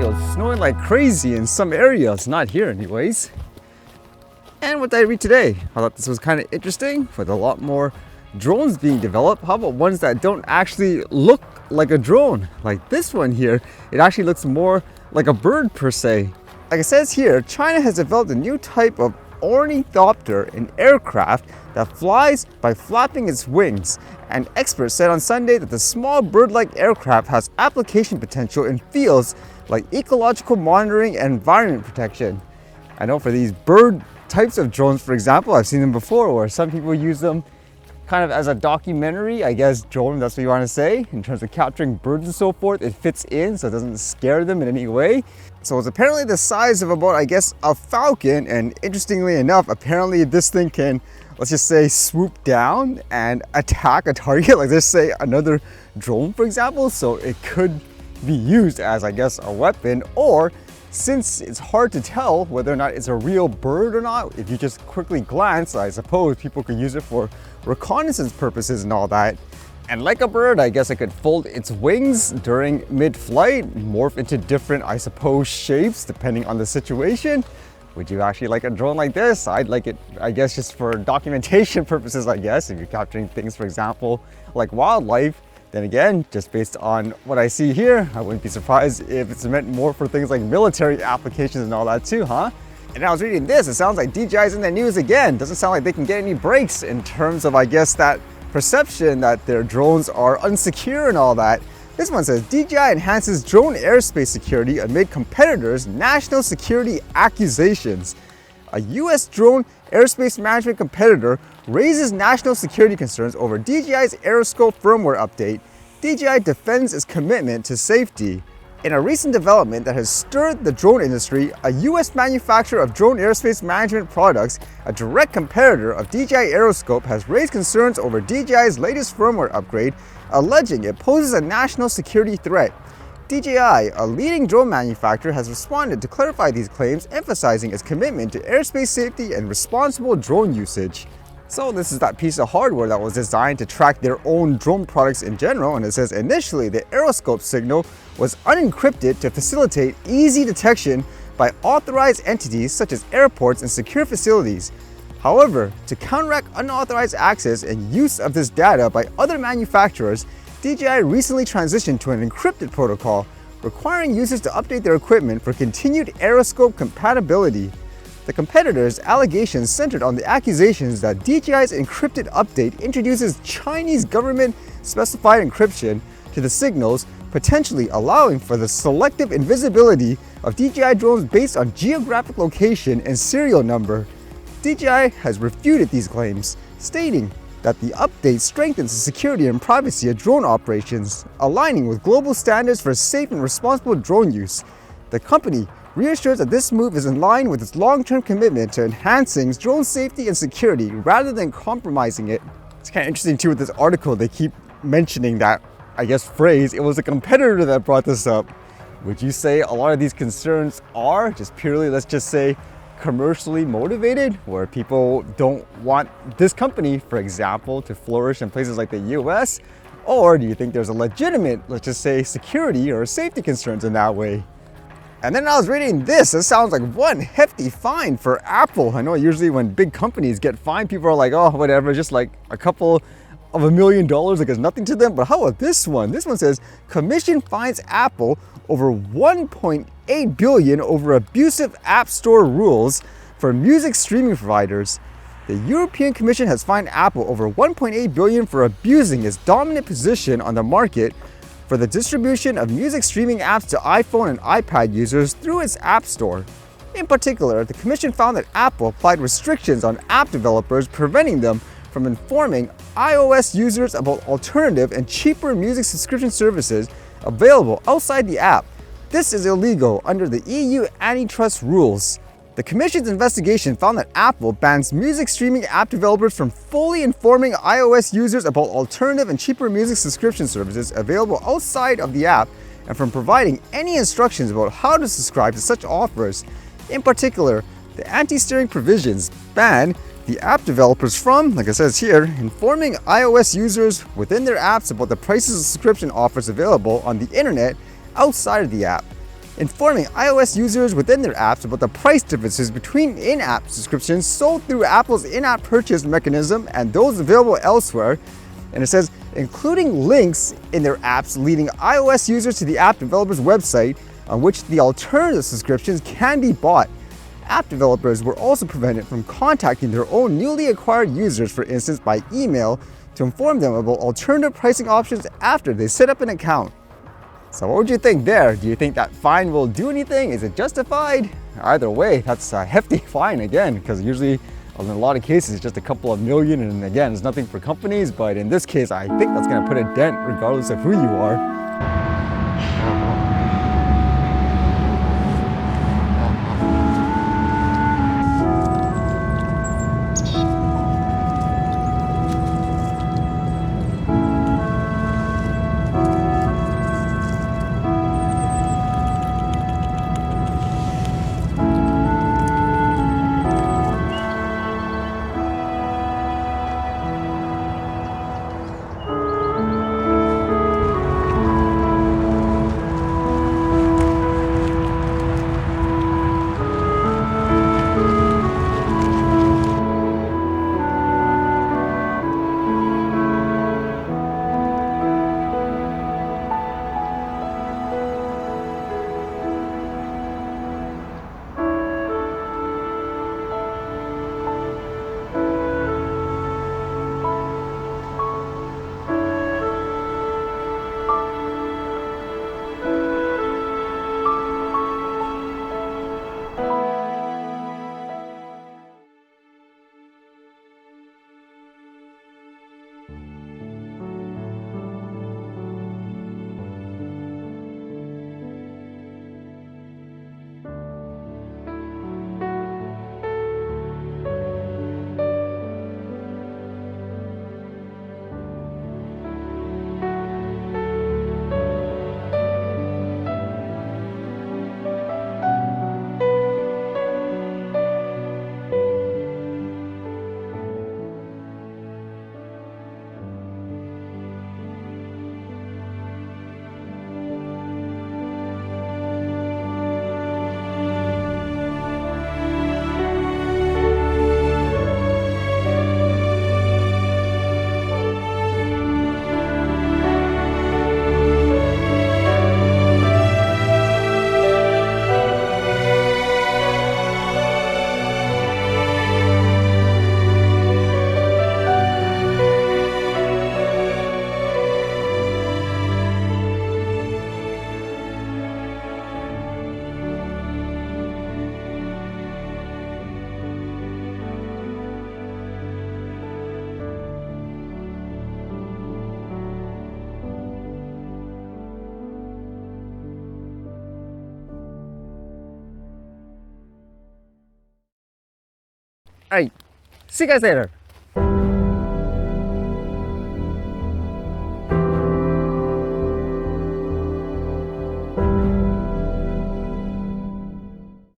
apparently it was snowing like crazy in some areas, not here anyways. And what did I read today? I thought this was kind of interesting, with a lot more drones being developed. How about ones that don't actually look like a drone? Like this one here, it actually looks more like a bird per se. Like it says here, China has developed a new type of Ornithopter, an aircraft that flies by flapping its wings. And experts said on Sunday that the small bird-like aircraft has application potential in fields like ecological monitoring and environment protection. I know for these bird types of drones, for example, I've seen them before where some people use them kind of as a documentary, I guess, drone, that's what you want to say, in terms of capturing birds and so forth. It fits in so it doesn't scare them in any way. So it's apparently the size of about, I guess, a falcon, and interestingly enough, apparently this thing can, let's just say, swoop down and attack a target, like let's say another drone, for example. So it could be used as, I guess, a weapon, or since it's hard to tell whether or not it's a real bird or not, if you just quickly glance, I suppose people could use it for reconnaissance purposes and all that. And like a bird, I guess it could fold its wings during mid-flight, morph into different, I suppose, shapes depending on the situation. Would you actually like a drone like this? I'd like it, I guess, just for documentation purposes, I guess. If you're capturing things, for example, like wildlife, then again, just based on what I see here, I wouldn't be surprised if it's meant more for things like military applications and all that too, huh? And I was reading this, it sounds like DJI's in the news again. Doesn't sound like they can get any breaks in terms of, I guess, that perception that their drones are unsecure and all that. This one says, DJI enhances drone airspace security amid competitors' national security accusations. A US drone airspace management competitor raises national security concerns over DJI's AeroScope firmware update. DJI defends its commitment to safety. In a recent development that has stirred the drone industry, a US manufacturer of drone airspace management products, a direct competitor of DJI AeroScope, has raised concerns over DJI's latest firmware upgrade, alleging it poses a national security threat. DJI, a leading drone manufacturer, has responded to clarify these claims, emphasizing its commitment to airspace safety and responsible drone usage. So this is that piece of hardware that was designed to track their own drone products in general, and it says initially the AeroScope signal was unencrypted to facilitate easy detection by authorized entities such as airports and secure facilities. However, to counteract unauthorized access and use of this data by other manufacturers, DJI recently transitioned to an encrypted protocol, requiring users to update their equipment for continued AeroScope compatibility. The competitor's allegations centered on the accusations that DJI's encrypted update introduces Chinese government-specified encryption to the signals, potentially allowing for the selective invisibility of DJI drones based on geographic location and serial number. DJI has refuted these claims, stating that the update strengthens the security and privacy of drone operations, aligning with global standards for safe and responsible drone use. The company reassures that this move is in line with its long-term commitment to enhancing drone safety and security rather than compromising it. It's kind of interesting too with this article, they keep mentioning that, I guess, phrase, it was a competitor that brought this up. Would you say a lot of these concerns are just purely, let's just say, commercially motivated, where people don't want this company, for example, to flourish in places like the US? Or do you think there's a legitimate, let's just say, security or safety concerns in that way? And then I was reading this, it sounds like one hefty fine for Apple. I know usually when big companies get fined, people are like, oh, whatever, just like a couple of $1 million, like it's nothing to them. But how about this one? This one says, Commission fines Apple over $1.8 billion over abusive App Store rules for music streaming providers. The European Commission has fined Apple over $1.8 billion for abusing its dominant position on the market for the distribution of music streaming apps to iPhone and iPad users through its App Store. In particular, the Commission found that Apple applied restrictions on app developers, preventing them from informing iOS users about alternative and cheaper music subscription services available outside the app. This is illegal under the EU antitrust rules. The Commission's investigation found that Apple bans music streaming app developers from fully informing iOS users about alternative and cheaper music subscription services available outside of the app, and from providing any instructions about how to subscribe to such offers. In particular, the anti-steering provisions ban the app developers from, like it says here, informing iOS users within their apps about the prices of subscription offers available on the internet outside of the app. informing iOS users within their apps about the price differences between in-app subscriptions sold through Apple's in-app purchase mechanism and those available elsewhere. And it says, including links in their apps leading iOS users to the app developer's website on which the alternative subscriptions can be bought. App developers were also prevented from contacting their own newly acquired users, for instance, by email to inform them about alternative pricing options after they set up an account. So what would you think there? Do you think that fine will do anything? Is it justified? Either way, that's a hefty fine again, because usually in a lot of cases it's just a couple of million, and again, it's nothing for companies, but in this case, I think that's going to put a dent regardless of who you are. All right, see you guys later.